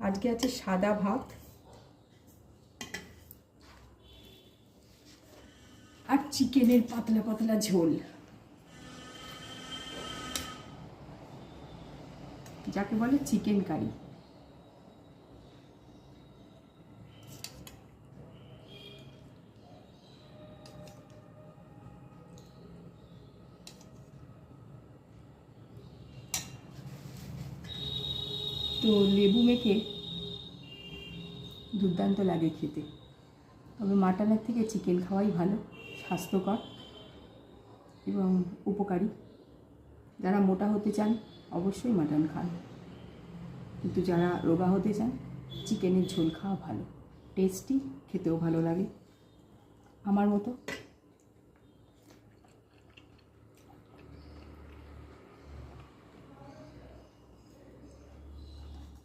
আজকে আছে সাদা ভাত আর চিকেনের পাতলা পাতলা ঝোল, যাকে বলে চিকেন কারি। তো লেবু মেখে দুর্দান্ত লাগে খেতে। তবে মাটনের থেকে চিকেন খাওয়াই ভালো, স্বাস্থ্যকর এবং উপকারী। যারা মোটা হতে চান অবশ্যই মাটন খান, কিন্তু যারা রোগা হতে চান চিকেনের ঝোল খাওয়া ভালো, টেস্টি, খেতেও ভালো লাগে আমার মতো।